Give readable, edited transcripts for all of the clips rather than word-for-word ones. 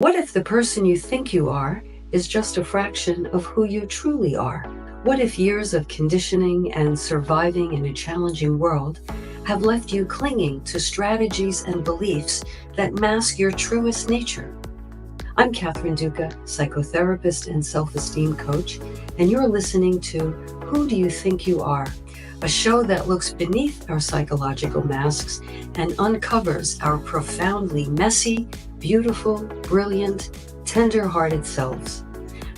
What if the person you think you are is just a fraction of who you truly are? What if years of conditioning and surviving in a challenging world have left you clinging to strategies and beliefs that mask your truest nature? I'm Catherine Duca, psychotherapist and self esteem coach, and you're listening to Who Do You Think You Are? A show that looks beneath our psychological masks and uncovers our profoundly messy, beautiful, brilliant, tender hearted selves.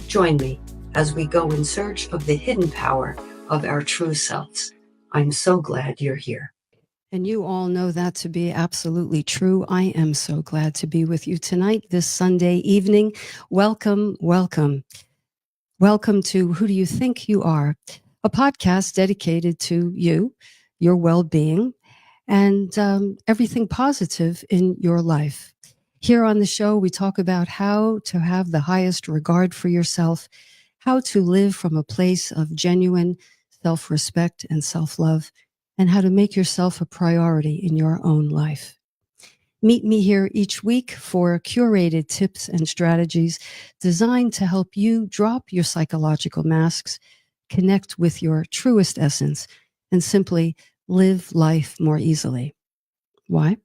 Join me as we go in search of the hidden power of our true selves. I'm so glad you're here. And you all know that to be absolutely true. I am so glad to be with you tonight, this Sunday evening. Welcome, welcome. Welcome to Who Do You Think You Are? A podcast dedicated to you, your well-being, and everything positive in your life. Here on the show, we talk about how to have the highest regard for yourself, how to live from a place of genuine self-respect and self-love, and how to make yourself a priority in your own life. Meet me here each week for curated tips and strategies designed to help you drop your psychological masks, connect with your truest essence, and simply live life more easily. Why?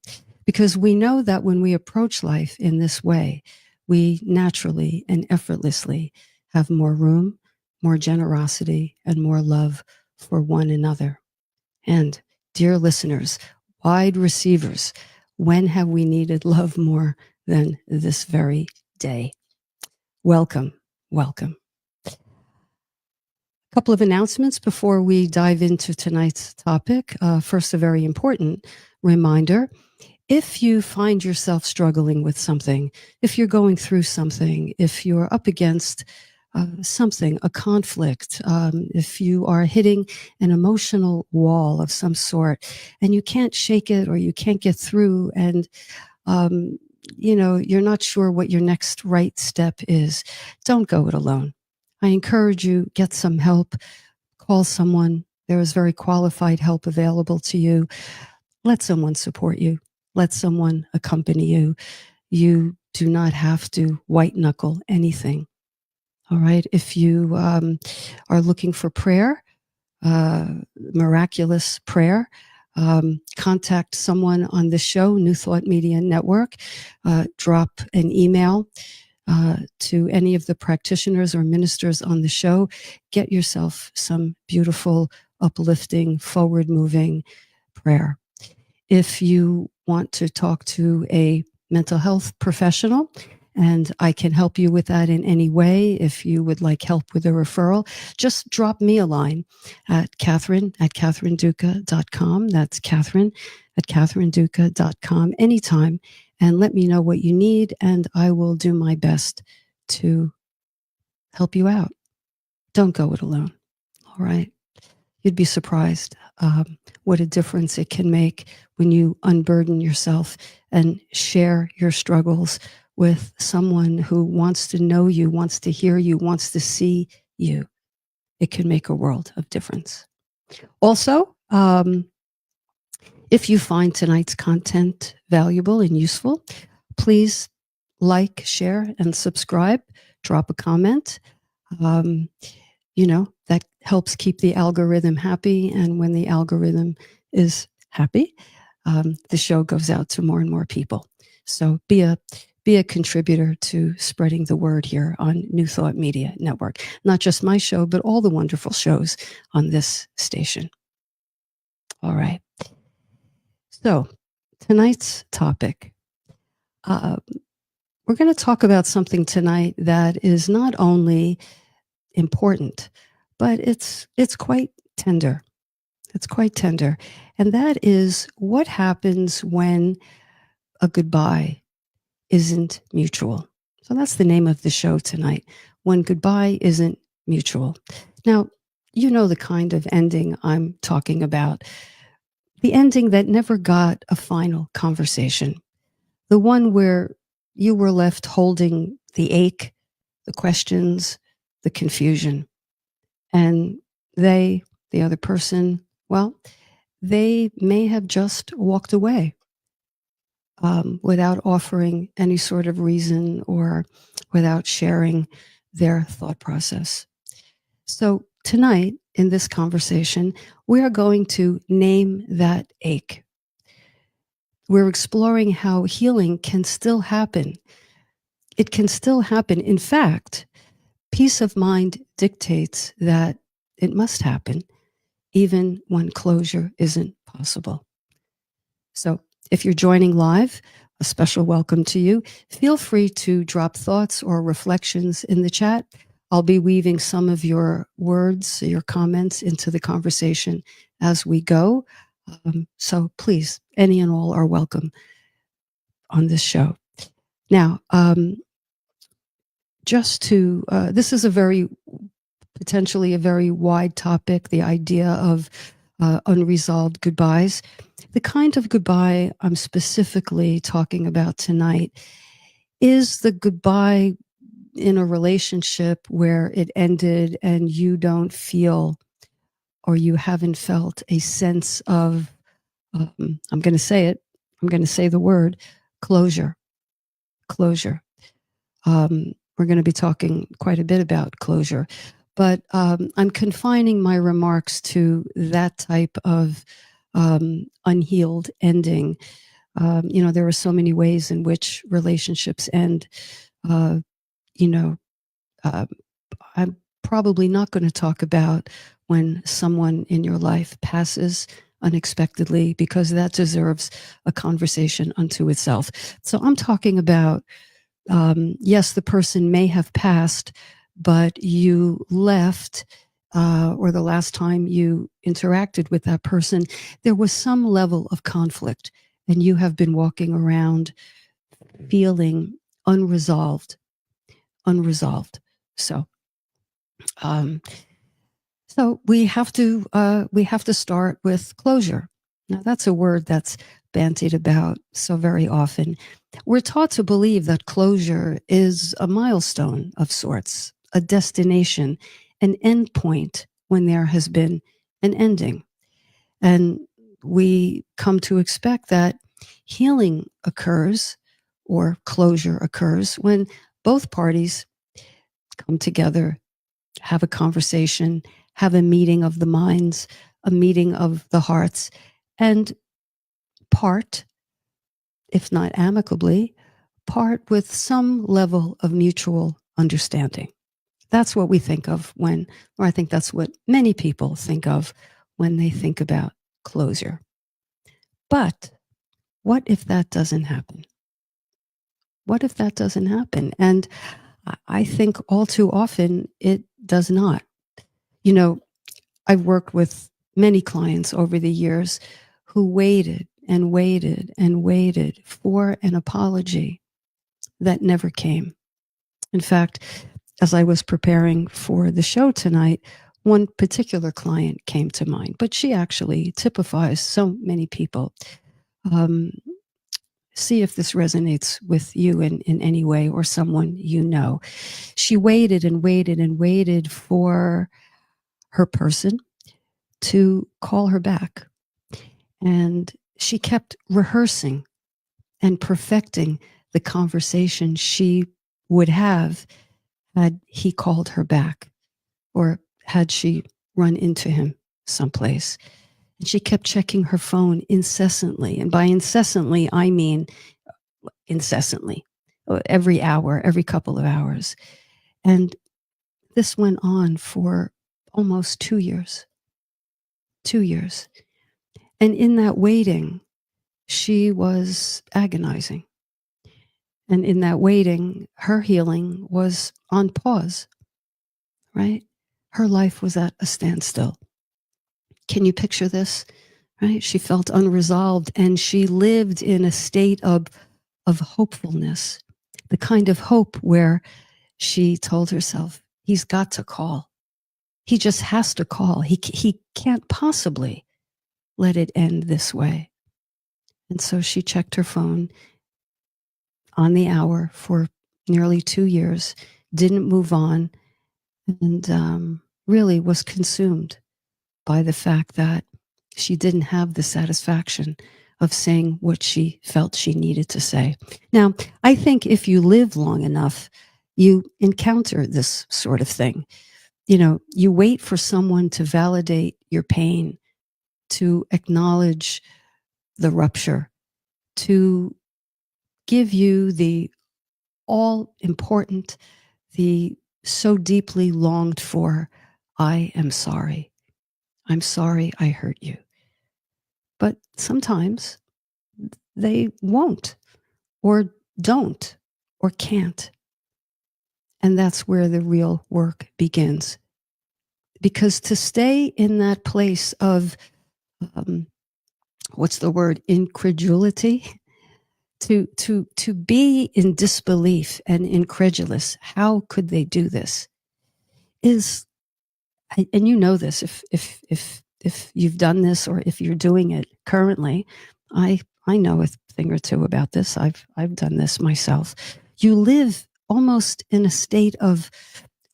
Because we know that when we approach life in this way, we naturally and effortlessly have more room, more generosity, and more love for one another. And dear listeners, wide receivers, when have we needed love more than this very day? Welcome, welcome. A couple of announcements before we dive into tonight's topic. First, a very important reminder. If you find yourself struggling with something, if you're going through something, if you're up against something, a conflict, if you are hitting an emotional wall of some sort and you can't shake it or you can't get through and you're not sure what your next right step is, don't go it alone. I encourage you, get some help, call someone. There is very qualified help available to you. Let someone support you. Let someone accompany you. You do not have to white knuckle anything. All right. If you are looking for prayer, miraculous prayer, contact someone on the show, New Thought Media Network. Drop an email to any of the practitioners or ministers on the show. Get yourself some beautiful, uplifting, forward-moving prayer. If you want to talk to a mental health professional, and I can help you with that in any way. If you would like help with a referral, just drop me a line at Catherine@CatherineDuca.com. That's Catherine@CatherineDuca.com anytime, and let me know what you need, and I will do my best to help you out. Don't go it alone. All right. You'd be surprised what a difference it can make when you unburden yourself and share your struggles with someone who wants to know you, wants to hear you, wants to see you. It can make a world of difference. Also, if you find tonight's content valuable and useful, please like, share, and subscribe. Drop a comment. That helps keep the algorithm happy. And when the algorithm is happy, the show goes out to more and more people. So be a contributor to spreading the word here on New Thought Media Network. Not just my show, but all the wonderful shows on this station. All right. So tonight's topic, we're going to talk about something tonight that is not only important, but it's quite tender. It's quite tender. And that is what happens when a goodbye isn't mutual. So that's the name of the show tonight, when goodbye isn't mutual. Now, you know the kind of ending I'm talking about. The ending that never got a final conversation. The one where you were left holding the ache, the questions, the confusion. And they, the other person, well, they may have just walked away. without offering any sort of reason or without sharing their thought process. So tonight, in this conversation, we are going to name that ache. We're exploring how healing can still happen. It can still happen. In fact, peace of mind dictates that it must happen, even when closure isn't possible. So if you're joining live, a special welcome to you. Feel free to drop thoughts or reflections in the chat. I'll be weaving some of your words, your comments into the conversation as we go. So please, any and all are welcome on this show. Now, this is potentially a very wide topic, the idea of unresolved goodbyes. The kind of goodbye I'm specifically talking about tonight is the goodbye in a relationship where it ended and you don't feel, or you haven't felt, a sense of, I'm going to say it, I'm going to say the word, closure. Closure. We're going to be talking quite a bit about closure, but I'm confining my remarks to that type of unhealed ending. There are so many ways in which relationships end. Uh, you know, uh, I'm probably not going to talk about when someone in your life passes unexpectedly, because that deserves a conversation unto itself. So I'm talking about, yes, the person may have passed, but you left, or the last time you interacted with that person, there was some level of conflict, and you have been walking around feeling unresolved. So, um, so we have to start with closure. Now, that's a word that's bandied about so very often. We're taught to believe that closure is a milestone of sorts, a destination, an end point when there has been an ending. And we come to expect that healing occurs, or closure occurs, when both parties come together, have a conversation, have a meeting of the minds, a meeting of the hearts, and part, if not amicably, part with some level of mutual understanding. That's what we think of when, or I think that's what many people think of when they think about closure. But what if that doesn't happen? What if that doesn't happen? And I think all too often it does not. I've worked with many clients over the years who waited and waited and waited for an apology that never came. In fact, as I was preparing for the show tonight, one particular client came to mind, but she actually typifies so many people. See if this resonates with you in any way, or someone you know. She waited and waited and waited for her person to call her back. And she kept rehearsing and perfecting the conversation she would have had he called her back, or had she run into him someplace. And she kept checking her phone incessantly. And by incessantly, I mean incessantly, every hour, every couple of hours. And this went on for almost 2 years. 2 years. And in that waiting, she was agonizing. And in that waiting, her healing was on pause, right? Her life was at a standstill. Can you picture this? Right? She felt unresolved, and she lived in a state of hopefulness, the kind of hope where she told herself, he's got to call. He just has to call. He can't possibly let it end this way. And so she checked her phone on the hour for nearly 2 years, didn't move on, and really was consumed by the fact that she didn't have the satisfaction of saying what she felt she needed to say. Now, I think if you live long enough, you encounter this sort of thing. You wait for someone to validate your pain, to acknowledge the rupture, to give you the all important, the so deeply longed for, I am sorry. I'm sorry I hurt you. But sometimes they won't, or don't, or can't. And that's where the real work begins. Because to stay in that place of, what's the word, incredulity, to be in disbelief and incredulous, how could they do this, is, and you know this, if you've done this or if you're doing it currently, I know a thing or two about this. I've done this myself. You live almost in a state of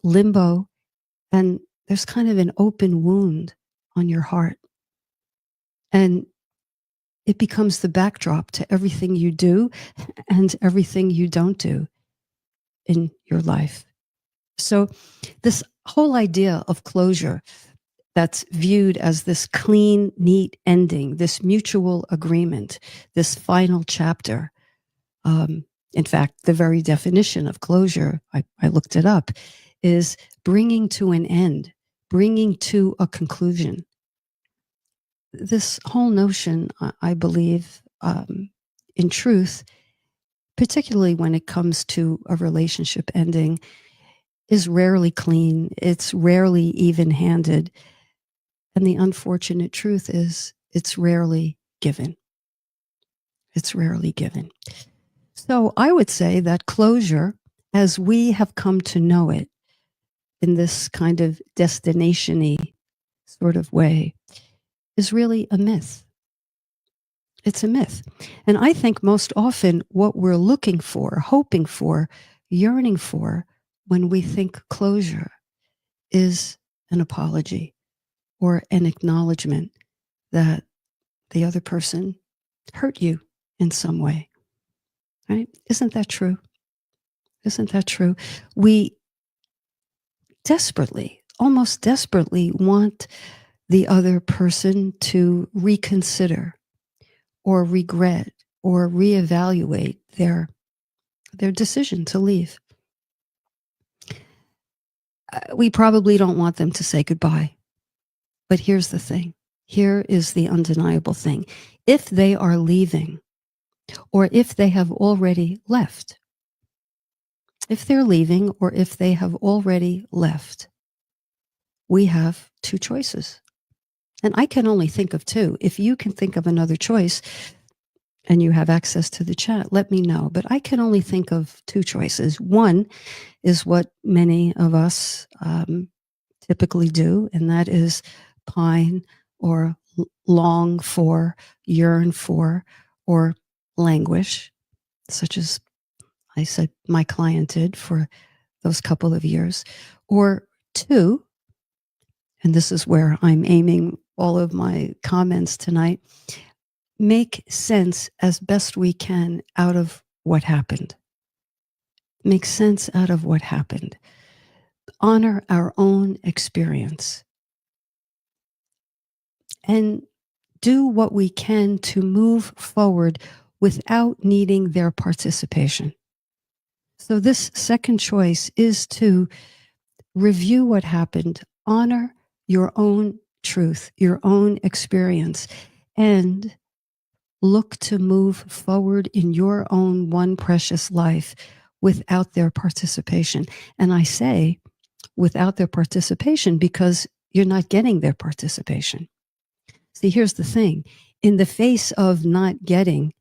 limbo, and there's kind of an open wound on your heart, and it becomes the backdrop to everything you do and everything you don't do in your life. So this whole idea of closure that's viewed as this clean, neat ending, this mutual agreement, this final chapter. In fact, the very definition of closure, I looked it up, is bringing to an end, bringing to a conclusion. This whole notion, I believe, in truth, particularly when it comes to a relationship ending, is rarely clean. It's rarely even-handed. And the unfortunate truth is it's rarely given. It's rarely given. So I would say that closure, as we have come to know it in this kind of destination-y sort of way, is really a myth. It's a myth. And I think most often what we're looking for, hoping for, yearning for when we think closure is an apology or an acknowledgement that the other person hurt you in some way, right? Isn't that true? Isn't that true? We desperately, almost desperately want the other person to reconsider or regret or reevaluate their decision to leave. We probably don't want them to say goodbye. But here's the thing. Here is the undeniable thing. If they are leaving, or if they have already left, if they're leaving or if they have already left, we have two choices. And I can only think of two. If you can think of another choice and you have access to the chat, let me know. But I can only think of two choices. One is what many of us typically do, and that is pine or long for, yearn for, or languish, such as I said my client did for those couple of years. Or two, and this is where I'm aiming all of my comments tonight, make sense as best we can out of what happened. Make sense out of what happened. Honor our own experience. And do what we can to move forward without needing their participation. So this second choice is to review what happened, honor your own truth, your own experience, and look to move forward in your own one precious life without their participation. And I say without their participation because you're not getting their participation. See, here's the thing. In the face of not getting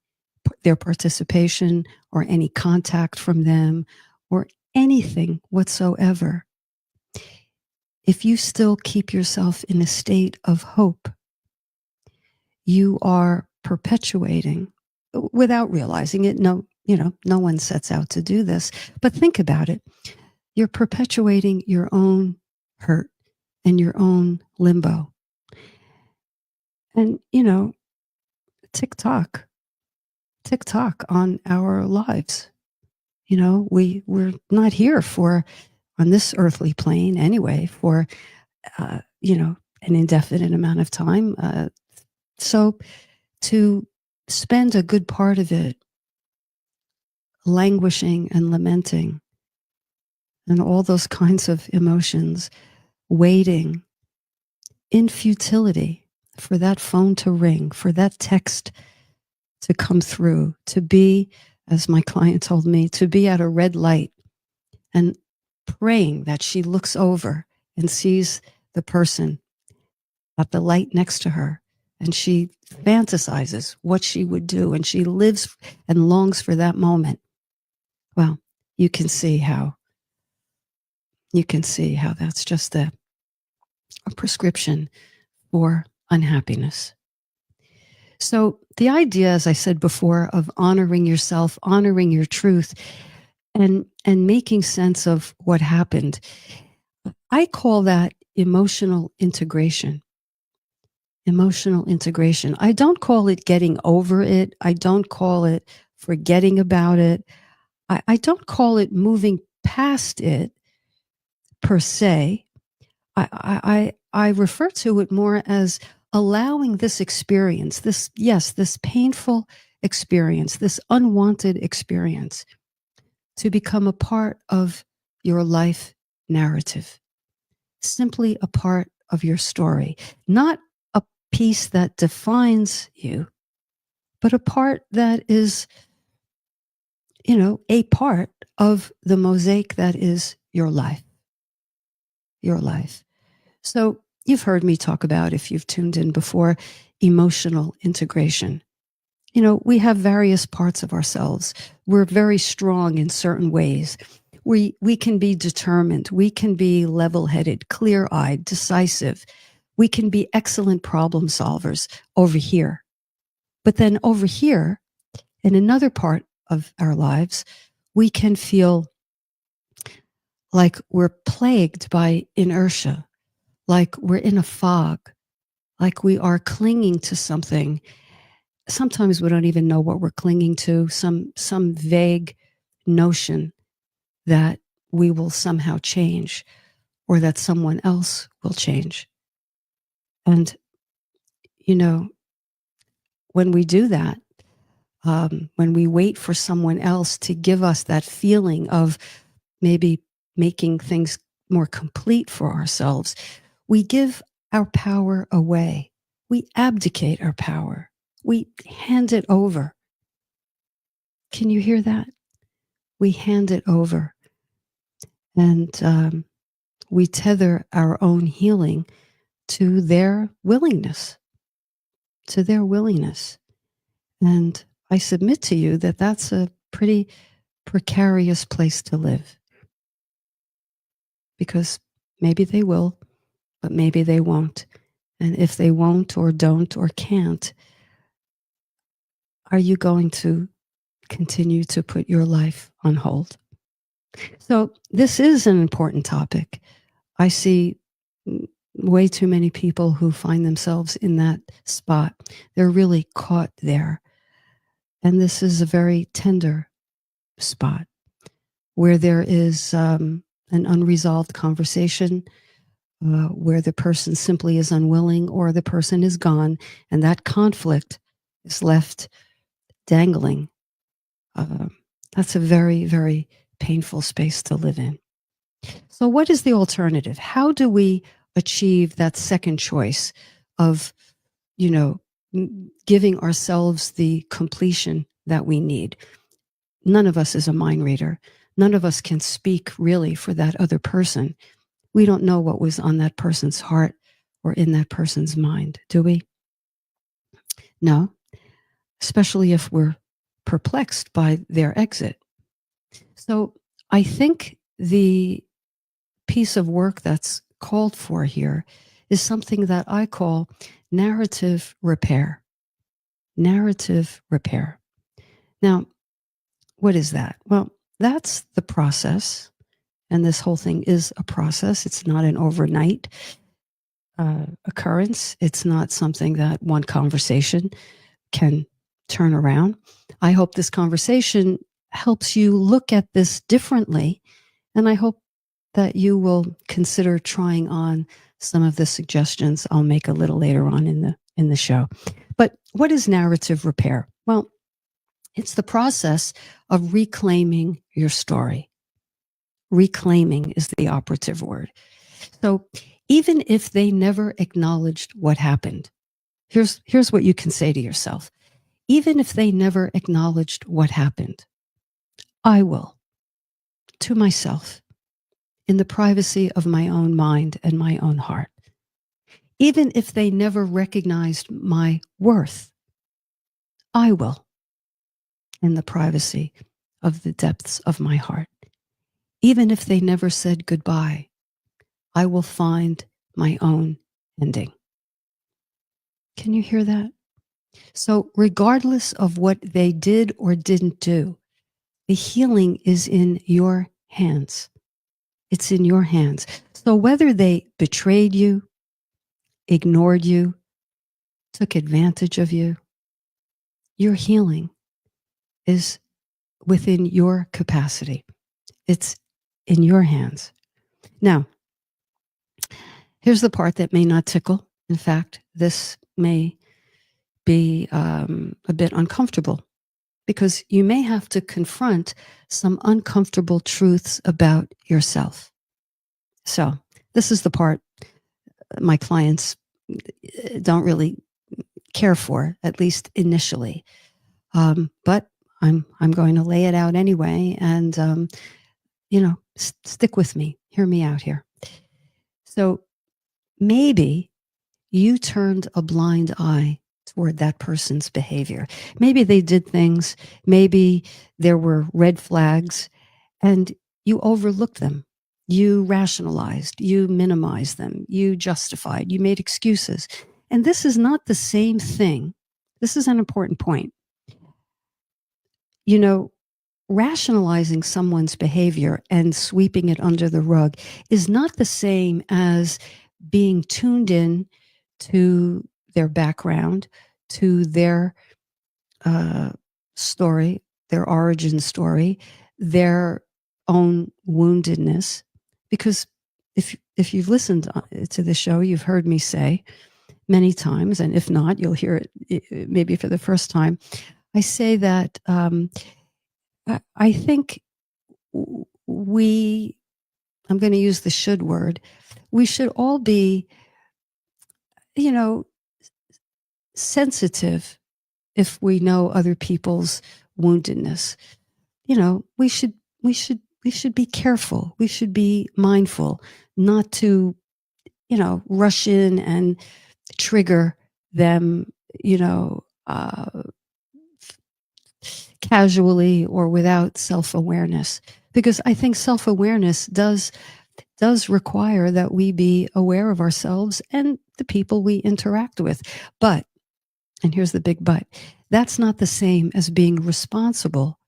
their participation or any contact from them or anything whatsoever, if you still keep yourself in a state of hope, you are perpetuating, without realizing it. No one sets out to do this, but think about it. You're perpetuating your own hurt and your own limbo. And, tick-tock, tick-tock on our lives. We're not here on this earthly plane anyway, for, an indefinite amount of time. So to spend a good part of it languishing and lamenting and all those kinds of emotions, waiting in futility for that phone to ring, for that text to come through, to be, as my client told me, to be at a red light and praying that she looks over and sees the person at the light next to her, and she fantasizes what she would do, and she lives and longs for that moment. Well, you can see how that's just a prescription for unhappiness. So the idea, as I said before, of honoring yourself, honoring your truth, and making sense of what happened, I call that emotional integration. Emotional integration. I don't call it getting over it. I don't call it forgetting about it. I don't call it moving past it per se. I refer to it more as allowing this experience, this painful experience, this unwanted experience, to become a part of your life narrative, simply a part of your story, not a piece that defines you, but a part that is, a part of the mosaic that is your life. Your life. So you've heard me talk about, if you've tuned in before, emotional integration. We have various parts of ourselves. We're very strong in certain ways. We can be determined. We can be level-headed, clear-eyed, decisive. We can be excellent problem solvers over here. But then over here, in another part of our lives, we can feel like we're plagued by inertia, like we're in a fog, like we are clinging to something. Sometimes we don't even know what we're clinging to, some vague notion that we will somehow change or that someone else will change. And, when we do that, when we wait for someone else to give us that feeling of maybe making things more complete for ourselves, we give our power away. We abdicate our power. We hand it over. Can you hear that? We hand it over. And we tether our own healing to their willingness, And I submit to you that that's a pretty precarious place to live. Because maybe they will, but maybe they won't. And if they won't or don't or can't, are you going to continue to put your life on hold? So this is an important topic. I see way too many people who find themselves in that spot. They're really caught there. And this is a very tender spot where there is an unresolved conversation, where the person simply is unwilling or the person is gone, and that conflict is left dangling. That's a very, very painful space to live in. So what is the alternative? How do we achieve that second choice of, giving ourselves the completion that we need? None of us is a mind reader. None of us can speak really for that other person. We don't know what was on that person's heart or in that person's mind, do we? No, especially if we're perplexed by their exit. So I think the piece of work that's called for here is something that I call narrative repair. Narrative repair. Now, what is that? Well, that's the process, and this whole thing is a process. It's not an overnight occurrence. It's not something that one conversation can turn around. I hope this conversation helps you look at this differently, and I hope that you will consider trying on some of the suggestions I'll make a little later on in the show. But what is narrative repair? Well, it's the process of reclaiming your story. Reclaiming is the operative word. So even if they never acknowledged what happened, here's what you can say to yourself. Even if they never acknowledged what happened, I will, to myself, in the privacy of my own mind and my own heart. Even if they never recognized my worth, I will, in the privacy of the depths of my heart. Even if they never said goodbye, I will find my own ending. Can you hear that? So regardless of what they did or didn't do, the healing is in your hands. It's in your hands. So whether they betrayed you, ignored you, took advantage of you, your healing is within your capacity. It's in your hands. Now, here's the part that may not tickle. In fact, this may be a bit uncomfortable because you may have to confront some uncomfortable truths about yourself. So this is the part my clients don't really care for, at least initially. But I'm going to lay it out anyway, and stick with me. Hear me out here. So maybe you turned a blind eye toward that person's behavior. Maybe they did things, maybe there were red flags, and you overlooked them. You rationalized, you minimized them, you justified, you made excuses. And this is not the same thing. This is an important point. Rationalizing someone's behavior and sweeping it under the rug is not the same as being tuned in to their background, to their story, their origin story, their own woundedness. Because if you've listened to the show, you've heard me say many times, and if not, you'll hear it maybe for the first time. I say that I think I'm going to use the should word. We should all be, sensitive if we know other people's woundedness. We should be careful. We should be mindful not to, rush in and trigger them, casually or without self-awareness. Because I think self-awareness does require that we be aware of ourselves and the people we interact with. But, and here's the big but, that's not the same as being responsible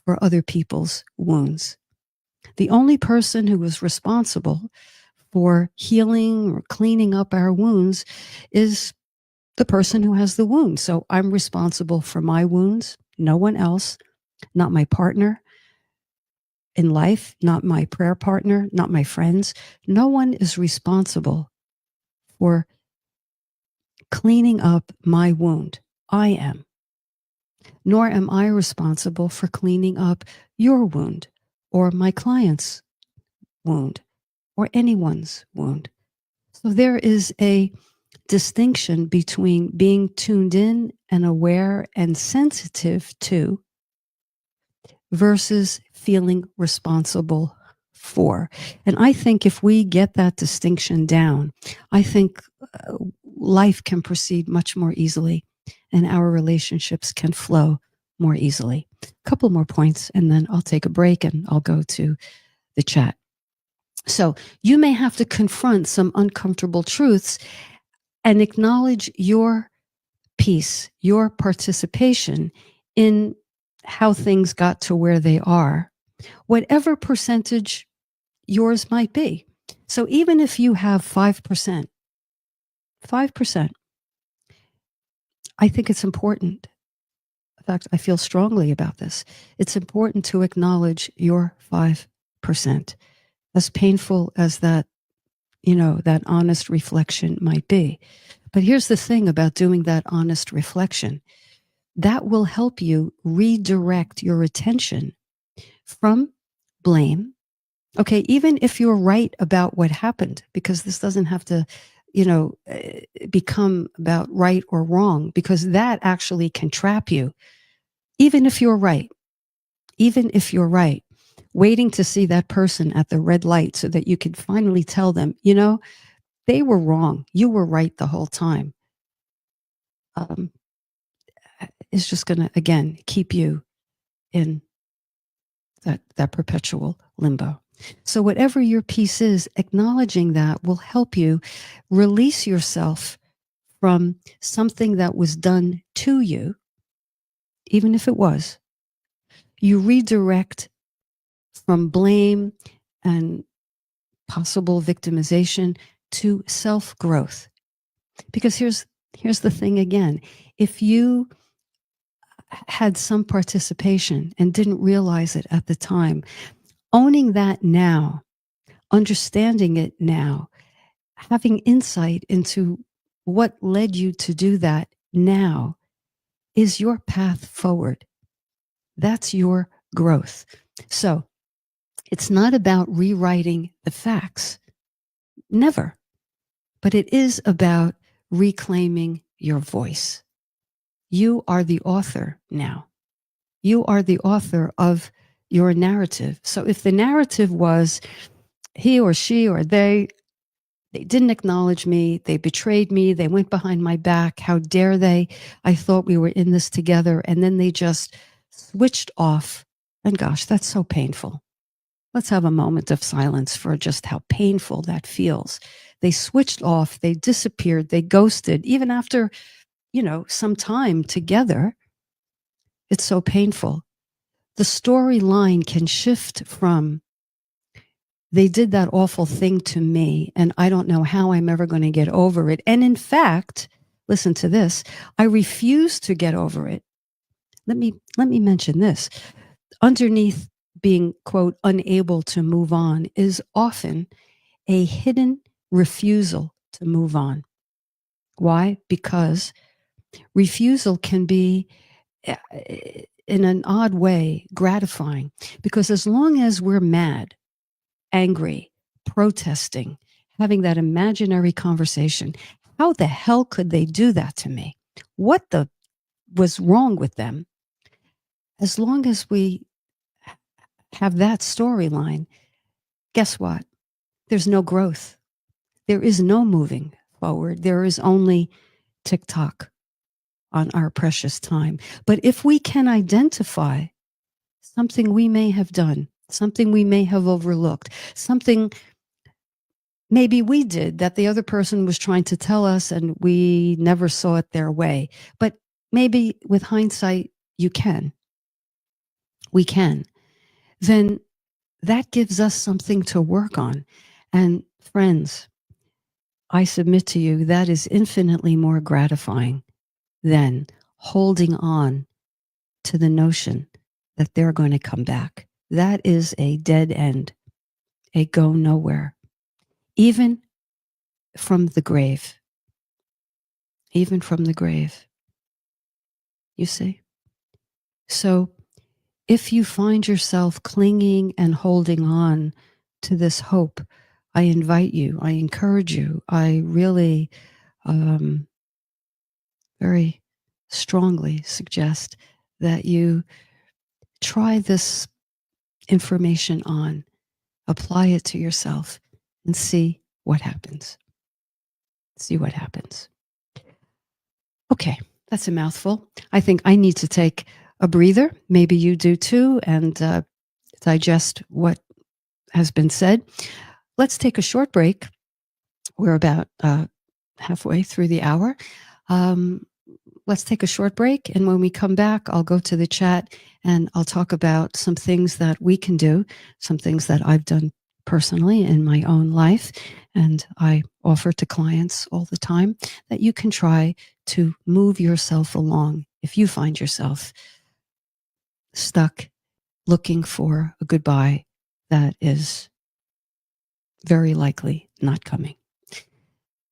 for other people's wounds. The only person who is responsible for healing or cleaning up our wounds is the person who has the wound. So I'm responsible for my wounds, no one else, not my partner in life, not my prayer partner, not my friends. No one is responsible for cleaning up my wound. I am. Nor am I responsible for cleaning up your wound or my client's wound or anyone's wound. So there is a distinction between being tuned in and aware and sensitive to versus feeling responsible for. And I think if we get that distinction down, I think life can proceed much more easily and our relationships can flow more easily. A couple more points and then I'll take a break and I'll go to the chat. So you may have to confront some uncomfortable truths and acknowledge your piece, your participation in how things got to where they are, whatever percentage yours might be. So even if you have 5%, I think it's important. In fact, I feel strongly about this. It's important to acknowledge your 5%, as painful as that, that honest reflection might be. But here's the thing about doing that honest reflection. That will help you redirect your attention from blame. Okay, even if you're right about what happened, because this doesn't have to, become about right or wrong, because that actually can trap you. Even if you're right, waiting to see that person at the red light so that you could finally tell them, they were wrong. You were right the whole time. Is just going to, again, keep you in that perpetual limbo. So whatever your piece is, acknowledging that will help you release yourself from something that was done to you, even if it was. You redirect from blame and possible victimization to self-growth. Because here's the thing again. If you had some participation and didn't realize it at the time, owning that now, understanding it now, having insight into what led you to do that now is your path forward. That's your growth. So it's not about rewriting the facts. Never. But it is about reclaiming your voice. You are the author now. You are the author of your narrative. So if the narrative was he or she or they didn't acknowledge me, they betrayed me, they went behind my back, how dare they? I thought we were in this together, and then they just switched off. And gosh, that's so painful. Let's have a moment of silence for just how painful that feels. They switched off, they disappeared, they ghosted, even after, some time together. It's so painful. The storyline can shift from, they did that awful thing to me, and I don't know how I'm ever going to get over it. And in fact, listen to this, I refuse to get over it. Let me mention this. Underneath being, quote, unable to move on is often a hidden refusal to move on. Why? Because refusal can be, in an odd way, gratifying. Because as long as we're mad, angry, protesting, having that imaginary conversation, how the hell could they do that to me? What was wrong with them? As long as we have that storyline, guess what? There's no growth. There is no moving forward. There is only tick-tock on our precious time. But if we can identify something we may have done, something we may have overlooked, something maybe we did that the other person was trying to tell us and we never saw it their way, but maybe with hindsight, we can, then that gives us something to work on. And friends, I submit to you, that is infinitely more gratifying than holding on to the notion that they're going to come back. That is a dead end, a go nowhere, even from the grave. Even from the grave. You see? So if you find yourself clinging and holding on to this hope, I invite you, I encourage you, I really very strongly suggest that you try this information on, apply it to yourself, and see what happens. See what happens. Okay, that's a mouthful. I think I need to take a breather. Maybe you do too, and digest what has been said. Let's take a short break. We're about halfway through the hour. Let's take a short break, and when we come back, I'll go to the chat and I'll talk about some things that we can do, some things that I've done personally in my own life, and I offer to clients all the time, that you can try to move yourself along if you find yourself stuck looking for a goodbye that is very likely not coming.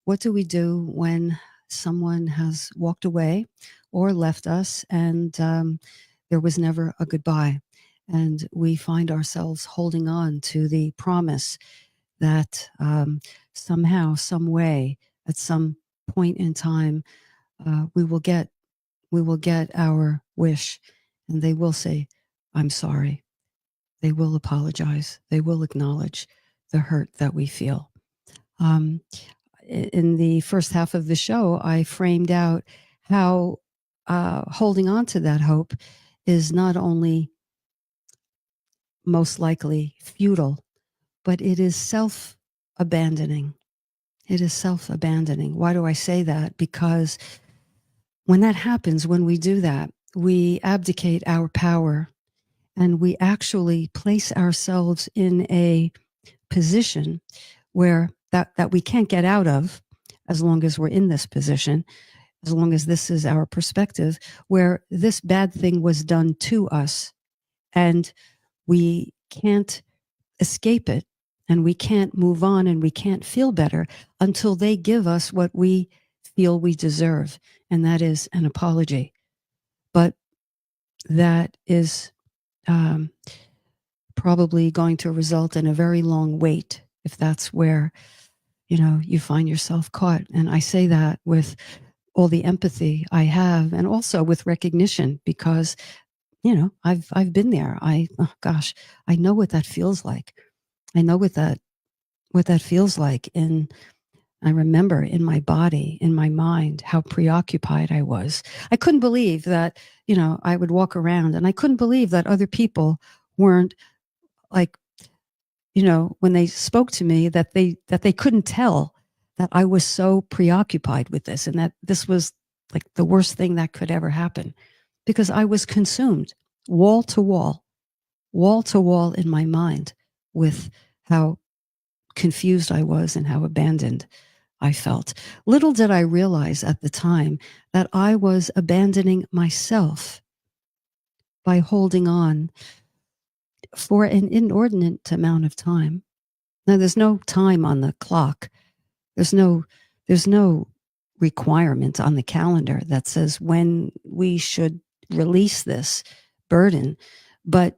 What do we do when someone has walked away or left us and there was never a goodbye? And we find ourselves holding on to the promise that somehow, some way, at some point in time, we will get our wish, and they will say, "I'm sorry." They will apologize. They will acknowledge the hurt that we feel. In the first half of the show, I framed out how holding on to that hope is not only most likely futile, but it is self-abandoning. It is self-abandoning. Why do I say that? Because when that happens, when we do that, we abdicate our power and we actually place ourselves in a position where that we can't get out of as long as we're in this position, as long as this is our perspective, where this bad thing was done to us and we can't escape it and we can't move on and we can't feel better until they give us what we feel we deserve, and that is an apology. But that is probably going to result in a very long wait if that's where you find yourself caught. And I say that with all the empathy I have, and also with recognition, because I've been there. Oh gosh, I know what that feels like. I know what that feels like. And I remember in my body, in my mind, how preoccupied I was. I couldn't believe that I would walk around, and I couldn't believe that other people weren't like, when they spoke to me, that they couldn't tell that I was so preoccupied with this, and that this was like the worst thing that could ever happen, because I was consumed wall to wall in my mind with how confused I was and how abandoned I felt. Little did I realize at the time that I was abandoning myself by holding on for an inordinate amount of time. Now, there's no time on the clock. There's no requirement on the calendar that says when we should release this burden. But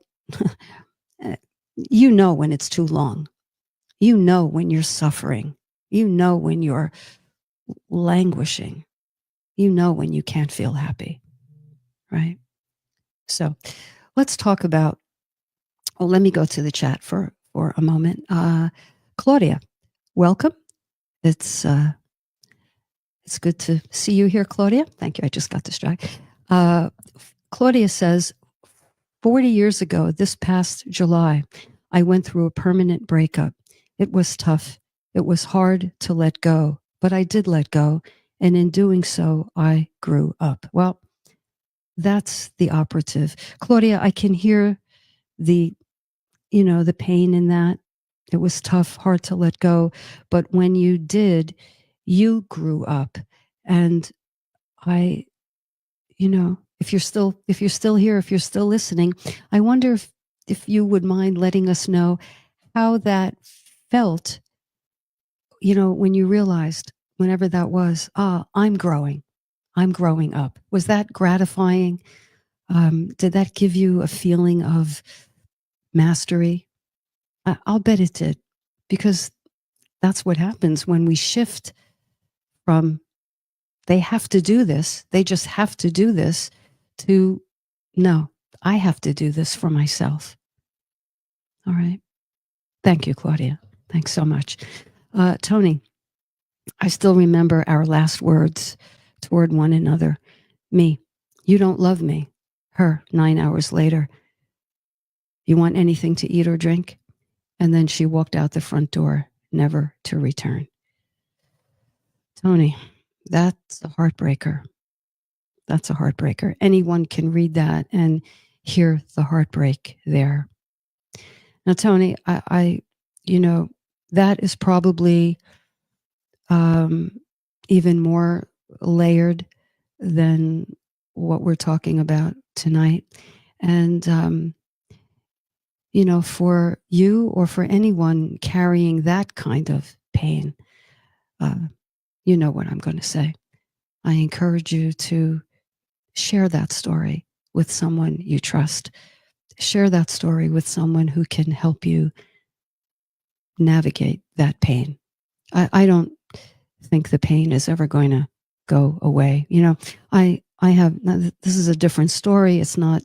when it's too long. When you're suffering. When you're languishing. When you can't feel happy. Right? So let's talk about, let me go to the chat for a moment. Claudia, welcome. It's good to see you here, Claudia. Thank you. I just got distracted. Claudia says, 40 years ago, this past July, I went through a permanent breakup. It was tough. It was hard to let go, but I did let go. And in doing so, I grew up. Well, that's the operative. Claudia, I can hear the pain in that. It was tough, hard to let go. But when you did, you grew up. And if you're still here, if you're still listening, I wonder if you would mind letting us know how that felt, when you realized, whenever that was, I'm growing up. Was that gratifying? Did that give you a feeling of mastery? I'll bet it did, because that's what happens when we shift from they have to do this, they just have to do this, to no, I have to do this for myself. All right. Thank you, Claudia. Thanks so much. Tony, I still remember our last words toward one another. Me, you don't love me. Her, 9 hours later, you want anything to eat or drink? And then she walked out the front door, never to return. Tony, that's a heartbreaker. That's a heartbreaker. Anyone can read that and hear the heartbreak there. Now, Tony, I that is probably even more layered than what we're talking about tonight. And, for you or for anyone carrying that kind of pain, you know what I'm going to say. I encourage you to share that story with someone you trust. Share that story with someone who can help you navigate that pain. I don't think the pain is ever going to go away. I have, this is a different story. It's not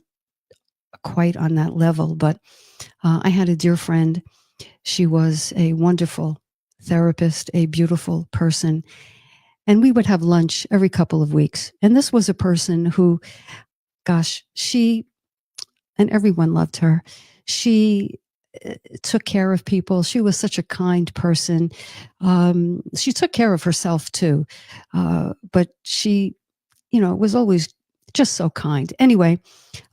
quite on that level, but I had a dear friend. She was a wonderful therapist, a beautiful person. And we would have lunch every couple of weeks. And this was a person who, gosh, and everyone loved her. She took care of people. She was such a kind person. She took care of herself too. But she, was always just so kind. Anyway,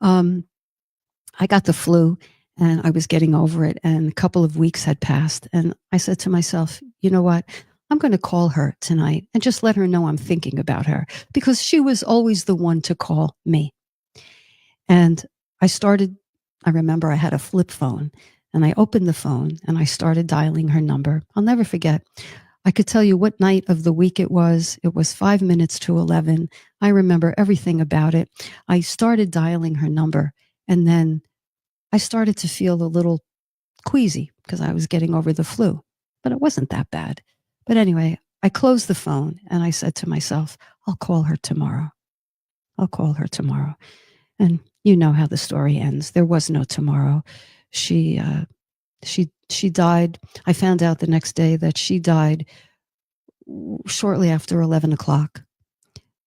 I got the flu and I was getting over it, and a couple of weeks had passed. And I said to myself, you know what? I'm going to call her tonight and just let her know I'm thinking about her, because she was always the one to call me. And I remember I had a flip phone, and I opened the phone and I started dialing her number. I'll never forget. I could tell you what night of the week it was. It was 5 minutes to 11. I remember everything about it. I started dialing her number, and then I started to feel a little queasy because I was getting over the flu, but it wasn't that bad. But anyway, I closed the phone and I said to myself, I'll call her tomorrow. I'll call her tomorrow. And you know how the story ends. There was no tomorrow. She died. I found out the next day that she died shortly after 11 o'clock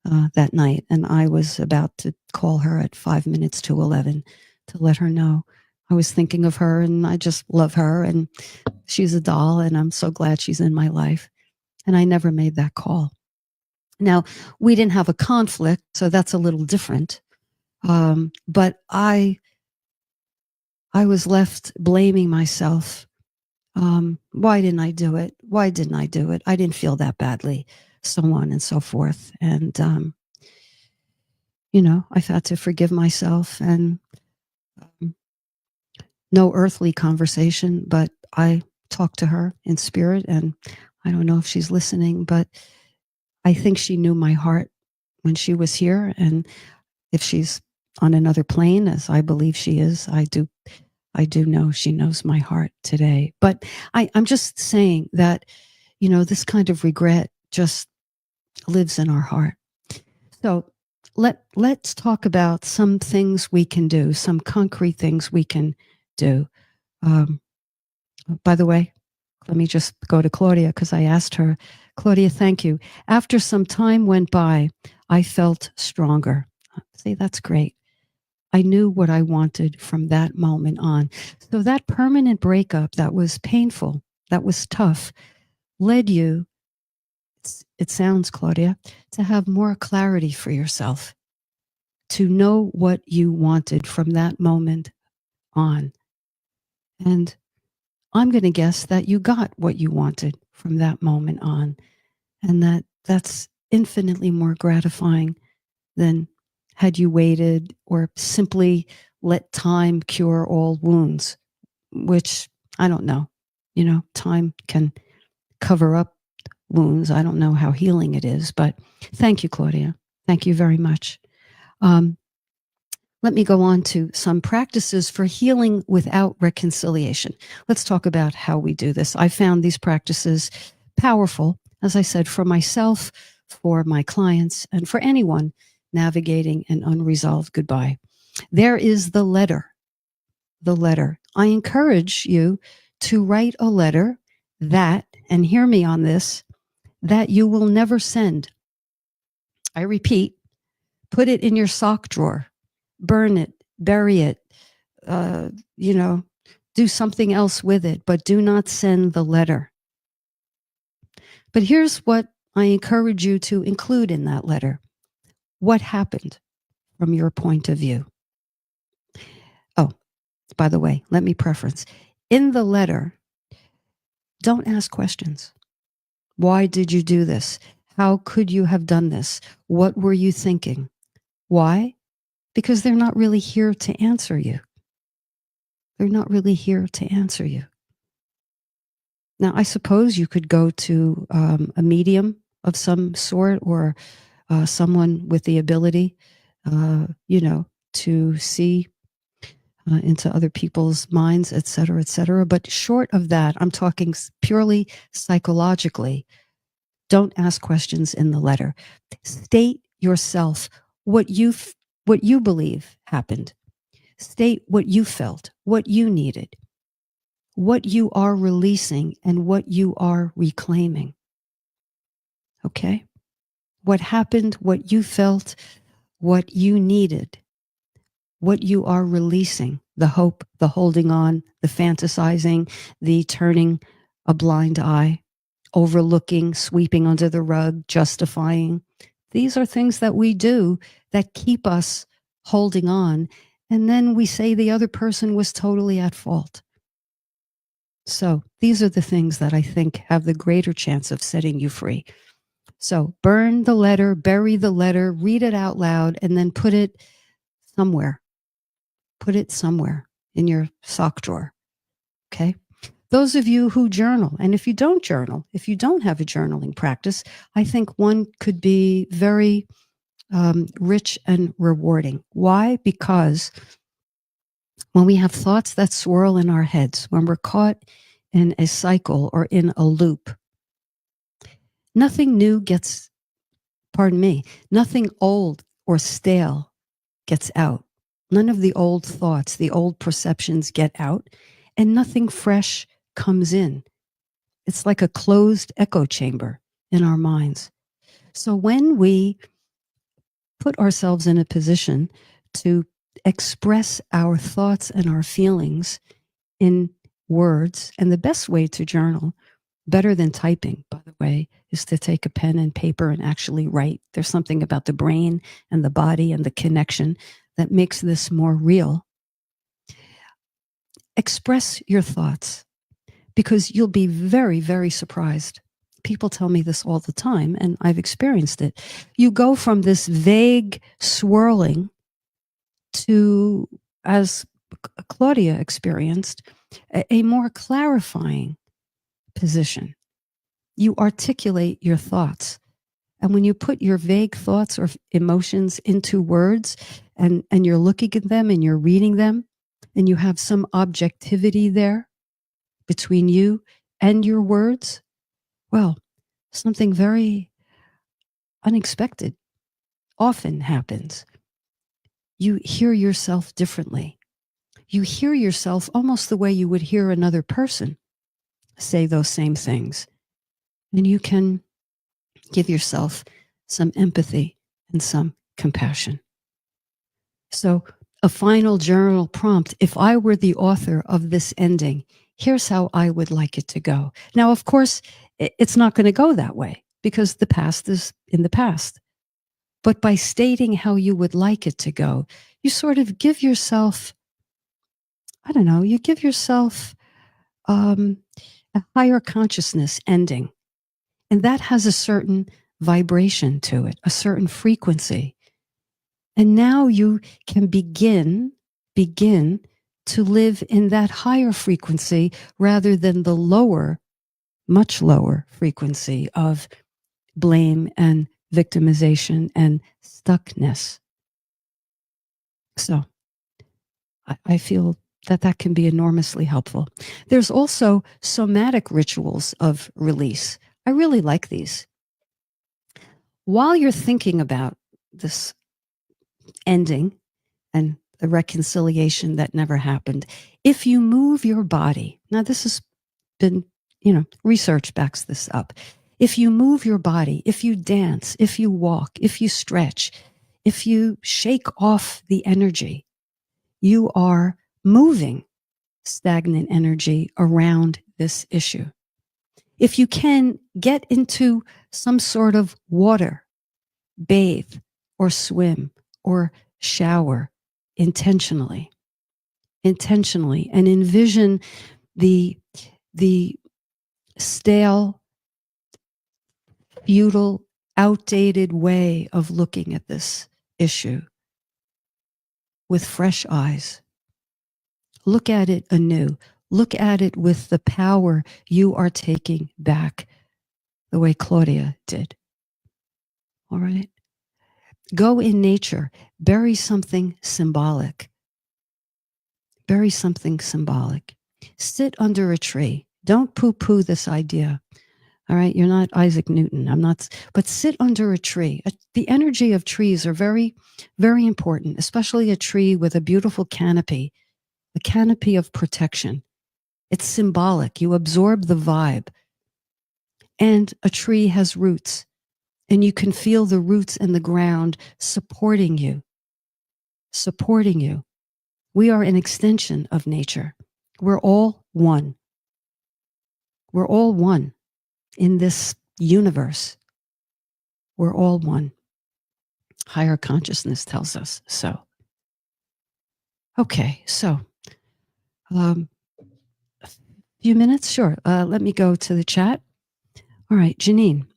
that night. And I was about to call her at 5 minutes to 11 to let her know I was thinking of her, and I just love her, and she's a doll, and I'm so glad she's in my life. And I never made that call. Now, we didn't have a conflict, so that's a little different. But I was left blaming myself. Why didn't I do it? Why didn't I do it? I didn't feel that badly, so on and so forth. And, I've had to forgive myself, and no earthly conversation, but I talked to her in spirit, and I don't know if she's listening, but I think she knew my heart when she was here. And if she's on another plane, as I believe she is, I do know she knows my heart today. But I'm just saying that, this kind of regret just lives in our heart. So let's talk about some things we can do, some concrete things we can do. By the way, let me just go to Claudia, because I asked her, Claudia, thank you. After some time went by, I felt stronger. See, that's great. I knew what I wanted from that moment on. So that permanent breakup that was painful, that was tough, led you, it sounds, Claudia, to have more clarity for yourself, to know what you wanted from that moment on. And I'm going to guess that you got what you wanted from that moment on, and that's infinitely more gratifying than had you waited or simply let time cure all wounds, which I don't know. Time can cover up wounds. I don't know how healing it is, but thank you, Claudia. Thank you very much. Let me go on to some practices for healing without reconciliation. Let's talk about how we do this. I found these practices powerful, as I said, for myself, for my clients, and for anyone navigating an unresolved goodbye. There is the letter. The letter. I encourage you to write a letter that, and hear me on this, that you will never send. I repeat, put it in your sock drawer, burn it, bury it, do something else with it, but do not send the letter. But here's what I encourage you to include in that letter. What happened from your point of view? Oh, by the way, let me preference. In the letter, Don't ask questions. Why did you do this? How could you have done this? What were you thinking? Why? Because they're not really here to answer you. They're not really here to answer you. Now, I suppose you could go to a medium of some sort, or someone with the ability, to see into other people's minds, et cetera, et cetera. But short of that, I'm talking purely psychologically. Don't ask questions in the letter. State yourself what you believe happened. State what you felt, what you needed, what you are releasing, and what you are reclaiming. Okay? What happened, what you felt, what you needed, what you are releasing, the hope, the holding on, the fantasizing, the turning a blind eye, overlooking, sweeping under the rug, justifying. These are things that we do that keep us holding on. And then we say the other person was totally at fault. So these are the things that I think have the greater chance of setting you free. So burn the letter, bury the letter, read it out loud, and then put it somewhere. Put it somewhere in your sock drawer. Okay? Those of you who journal, and if you don't journal, if you don't have a journaling practice, I think one could be very rich and rewarding. Why? Because when we have thoughts that swirl in our heads, when we're caught in a cycle or in a loop, nothing new gets, nothing old or stale gets out. None of the old thoughts, the old perceptions get out, and nothing fresh comes in. It's like a closed echo chamber in our minds. So when we put ourselves in a position to express our thoughts and our feelings in words, and the best way to journal, better than typing, by the way, is to take a pen and paper and actually write. There's something about the brain and the body and the connection that makes this more real. Express your thoughts, because you'll be very, very surprised. People tell me this all the time, and I've experienced it. You go from this vague swirling to, as Claudia experienced, a more clarifying position. You articulate your thoughts. And when you put your vague thoughts or emotions into words, and you're looking at them and you're reading them, and you have some objectivity there between you and your words, well, something very unexpected often happens. You hear yourself differently. You hear yourself almost the way you would hear another person say those same things. And you can give yourself some empathy and some compassion. So, a final journal prompt: if I were the author of this ending, here's how I would like it to go. Now, of course, it's not going to go that way, because the past is in the past. But by stating how you would like it to go, you sort of give yourself, you give yourself a higher consciousness ending. And that has a certain vibration to it, a certain frequency. And now you can begin to live in that higher frequency rather than the lower, much lower frequency of blame and victimization and stuckness. So I feel that can be enormously helpful. There's also somatic rituals of release. I really like these. While you're thinking about this ending and the reconciliation that never happened, if you move your body, now this has been, research backs this up. If you move your body, if you dance, if you walk, if you stretch, if you shake off the energy, you are moving stagnant energy around this issue. If you can, get into some sort of water, bathe or swim or shower intentionally, and envision the stale, futile, outdated way of looking at this issue with fresh eyes. Look at it anew. Look at it with the power you are taking back, the way Claudia did. All right? Go in nature. Bury something symbolic. Bury something symbolic. Sit under a tree. Don't poo-poo this idea. All right? You're not Isaac Newton. I'm not, but sit under a tree. The energy of trees are very, very important, especially a tree with a beautiful canopy, a canopy of protection. It's symbolic. You absorb the vibe. And a tree has roots, and you can feel the roots in the ground supporting you, supporting you. We are an extension of nature. We're all one. We're all one in this universe. We're all one. Higher consciousness tells us so. Okay, so a few minutes? Sure. Let me go to the chat. All right, Janine.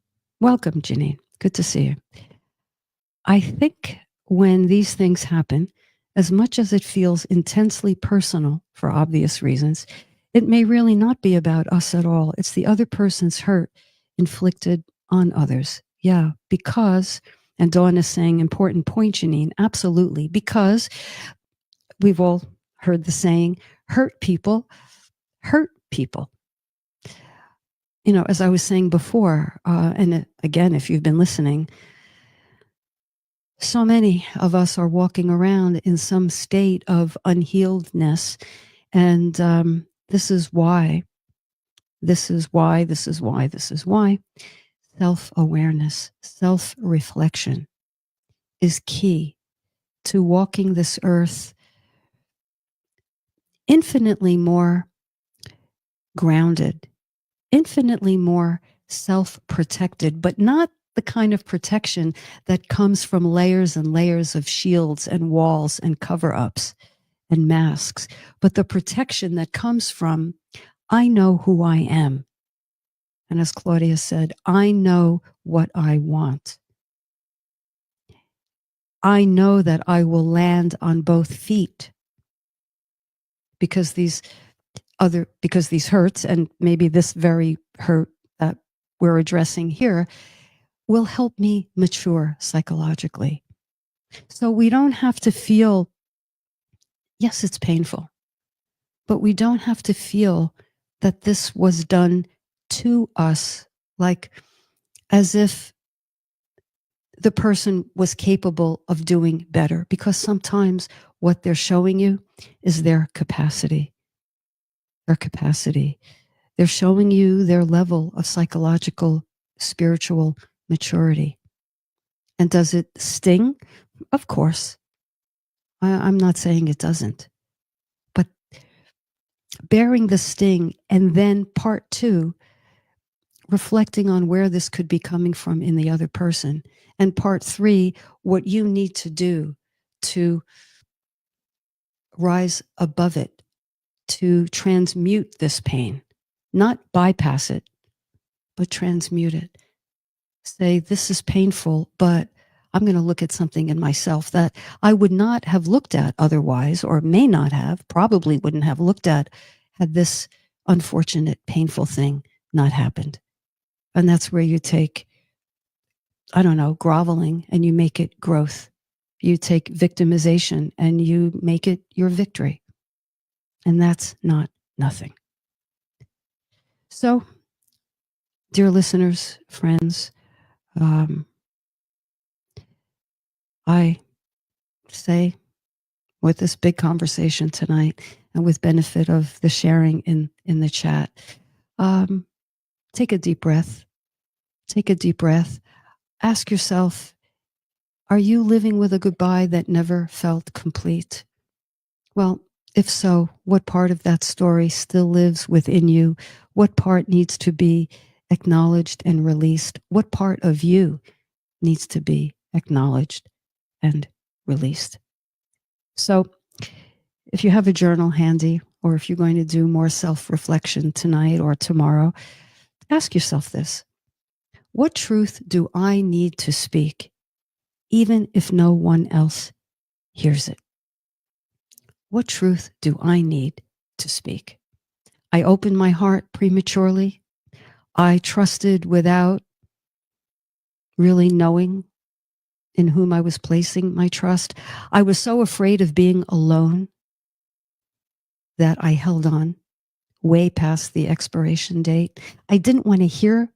Welcome, Janine. Good to see you. I think when these things happen, as much as it feels intensely personal for obvious reasons, it may really not be about us at all. It's the other person's hurt inflicted on others. Yeah, because, and Dawn is saying, important point, Janine, absolutely, because we've all heard the saying, hurt people hurt people. You know, as I was saying before, and again, if you've been listening, so many of us are walking around in some state of unhealedness. And this is why self-awareness, self-reflection is key to walking this earth infinitely more grounded, infinitely more self-protected, but not the kind of protection that comes from layers and layers of shields and walls and cover-ups and masks, but the protection that comes from, I know who I am. And as Claudia said, I know what I want. I know that I will land on both feet because these hurts, and maybe this very hurt that we're addressing here, will help me mature psychologically. So we don't have to feel, yes, it's painful, but we don't have to feel that this was done to us, like as if the person was capable of doing better, because sometimes what they're showing you is their capacity. Their capacity. They're showing you their level of psychological, spiritual maturity. And does it sting? Of course. I'm not saying it doesn't. But bearing the sting, and then part two, reflecting on where this could be coming from in the other person. And part three, what you need to do to rise above it, to transmute this pain, not bypass it, but transmute it. Say, this is painful, but I'm going to look at something in myself that I would not have looked at otherwise, or may not have, probably wouldn't have looked at had this unfortunate, painful thing not happened. And that's where you take, I don't know, groveling, and you make it growth. You take victimization and you make it your victory. And that's not nothing. So, dear listeners, friends, I say, with this big conversation tonight, and with benefit of the sharing in the chat, take a deep breath. Take a deep breath. Ask yourself, are you living with a goodbye that never felt complete? Well, if so, what part of that story still lives within you? What part needs to be acknowledged and released? What part of you needs to be acknowledged and released? So if you have a journal handy, or if you're going to do more self-reflection tonight or tomorrow, Ask yourself this. What truth do I need to speak, even if no one else hears it? What truth do I need to speak? I opened my heart prematurely. I trusted without really knowing in whom I was placing my trust. I was so afraid of being alone that I held on way past the expiration date. I didn't want to hear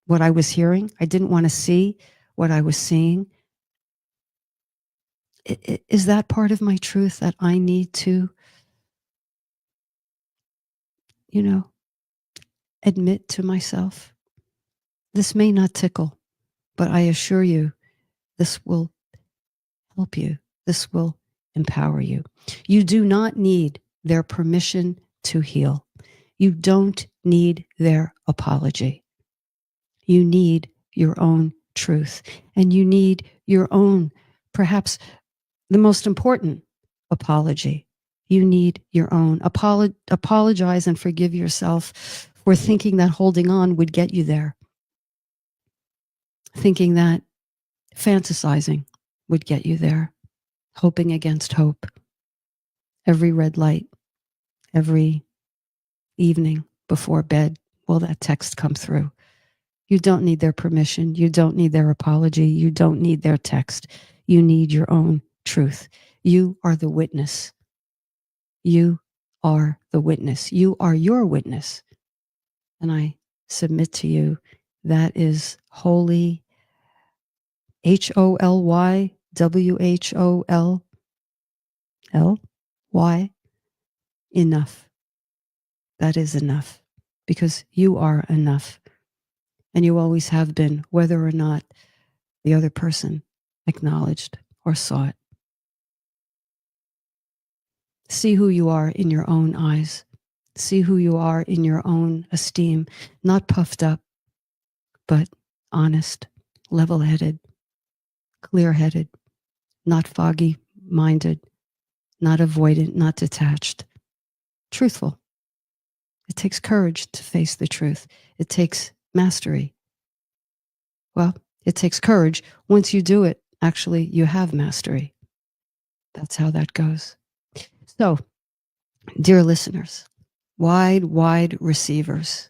what I was hearing. I didn't want to see what I was seeing. Is that part of my truth that I need to, admit to myself? This may not tickle, but I assure you, this will help you. This will empower you. You do not need their permission to heal. You don't need their apology. You need your own truth, and you need your own, perhaps the most important apology. You need your own. Apologize and forgive yourself for thinking that holding on would get you there, thinking that fantasizing would get you there, hoping against hope. Every red light, every evening before bed, will that text come through? You don't need their permission. You don't need their apology. You don't need their text. You need your own truth. You are the witness. You are the witness. You are your witness. And I submit to you that is holy, HOLYWHOLLY, enough. That is enough, because you are enough. And you always have been, whether or not the other person acknowledged or saw it. See who you are in your own eyes. See who you are in your own esteem, not puffed up, but honest, level-headed, clear-headed, not foggy-minded, not avoidant, not detached, truthful. It takes courage to face the truth. It takes mastery. Well, it takes courage. Once you do it, actually, you have mastery. That's how that goes. So, dear listeners, wide receivers,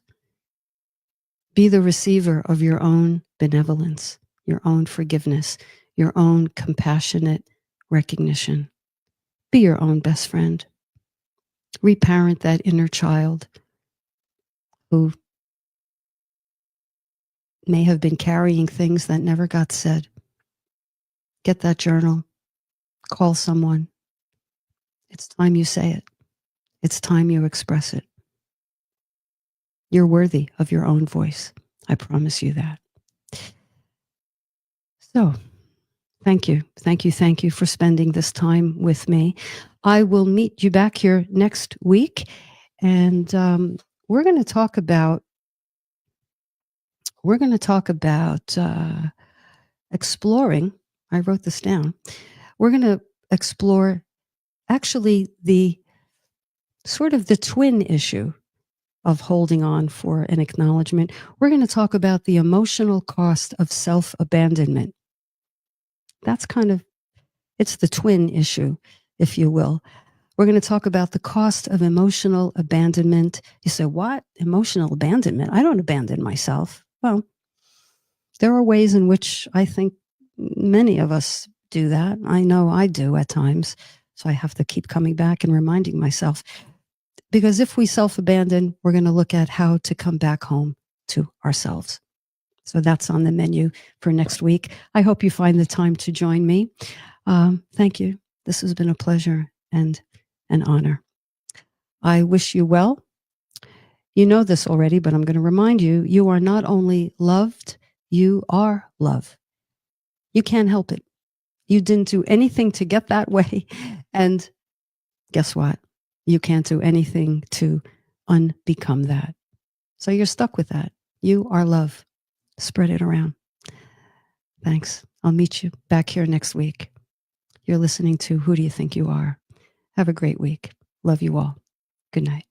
be the receiver of your own benevolence, your own forgiveness, your own compassionate recognition. Be your own best friend. Reparent that inner child who may have been carrying things that never got said. Get that journal. Call someone. It's time you say it. It's time you express it. You're worthy of your own voice. I promise you that. So, thank you for spending this time with me. I will meet you back here next week, and we're going to talk about exploring. I wrote this down. We're going to explore actually the sort of the twin issue of holding on for an acknowledgement. We're going to talk about the emotional cost of self-abandonment. That's it's the twin issue, if you will. We're going to talk about the cost of emotional abandonment. You say, what? Emotional abandonment? I don't abandon myself. Well, there are ways in which I think many of us do that. I know I do at times. So I have to keep coming back and reminding myself. Because if we self-abandon, we're going to look at how to come back home to ourselves. So that's on the menu for next week. I hope you find the time to join me. Thank you. This has been a pleasure and an honor. I wish you well. You know this already, but I'm going to remind you, you are not only loved, you are love. You can't help it. You didn't do anything to get that way. And guess what? You can't do anything to unbecome that. So you're stuck with that. You are love. Spread it around. Thanks. I'll meet you back here next week. You're listening to Who Do You Think You Are? Have a great week. Love you all. Good night.